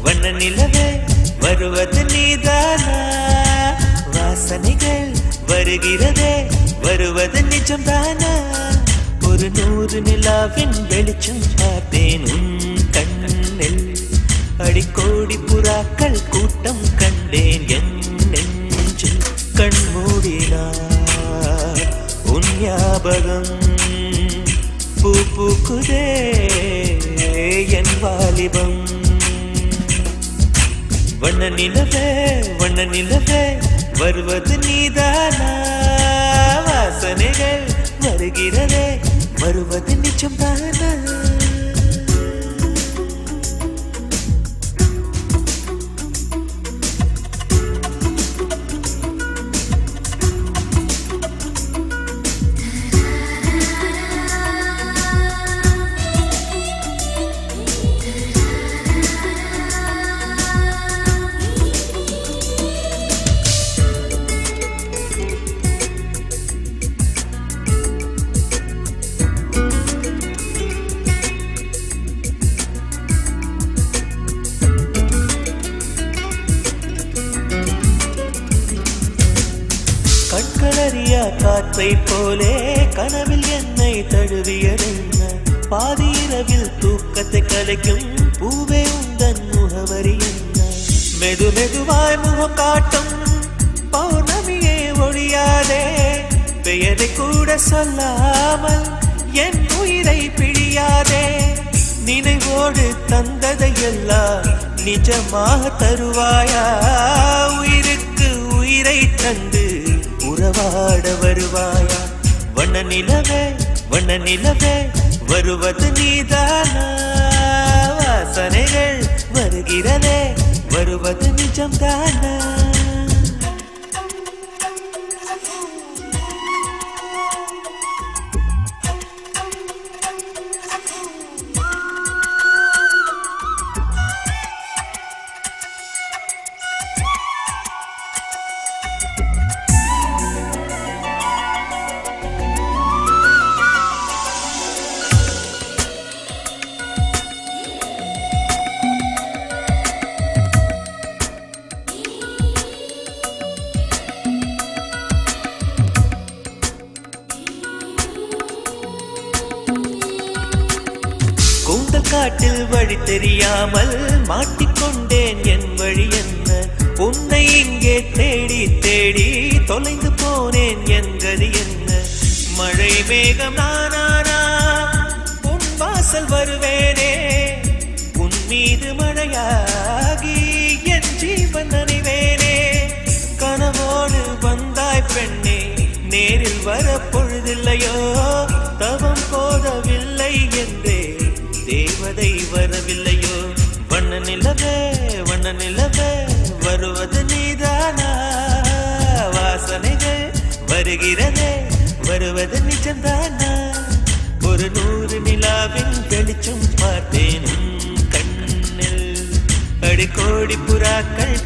வண்ண நிலவே வருவது நீதானா வாசனைகள் வருகிறதே வருவது நிஜம்தானா ஒரு 100 நிலாவின் வெளிச்சம் பார்த்தேன் உன் கண்ணில் அடிக்கோடி புறாக்கள் கூட்டம் கண்டேன் என் நெஞ்சில் கண்மூடினார் உன் ஞாபகம் பூ பூக்குதே என் வாலிபம் வண்ண நிலவே வருவது நீதானா வாசனைகள் வருகிறதே வருவது நிஜம்தானா கண்களறியா காற்றை போலே கனவில் என்னை தழுவியதென்ன பாதி இரவில் தூக்கத்தை கலைக்கும் பூவே உந்தன் முகவரி என்ன மெதுவாய் முகம் காட்டும் பௌர்ணமியே ஒழியாதே பெயரை கூட சொல்லாமல் என் உயிரை பிழியாதே நினைவோடு தந்ததையெல்லாம் நிஜமாக தருவாயா உயிருக்கு உயிரை தந்து உறவாட வருவாயா வண்ண நிலவே வருவது நீதானா வாசனைகள் வருகிறதே வருவது நிஜம்தானா காட்டில் வழி தெரியாமல் மாட்டிக்கொண்டேன் என் வழி என்ன உன்னை இங்கே தேடி தேடி தொலைந்து போனேன் என் கதி என்ன மழை மேகம் நானானா உன் வாசல் வருவேனே உன் மீது மழையாகி என் ஜீவன் நனைவேனே கனவோடு வந்தாய் பெண்ணே நேரில் வர பொழுதில்லையோ தவம் போதவில்லை என்றே தேவதை வரவில்லையோ வண்ண நிலவே வருவது நீதானா வாசனைகள் வருகிறதே வருவது நிஜம்தானா ஒரு 100 நிலாவின் வெளிச்சம் பார்த்தேன் கண்ணில் அடிக்கோடி புறாக்கள்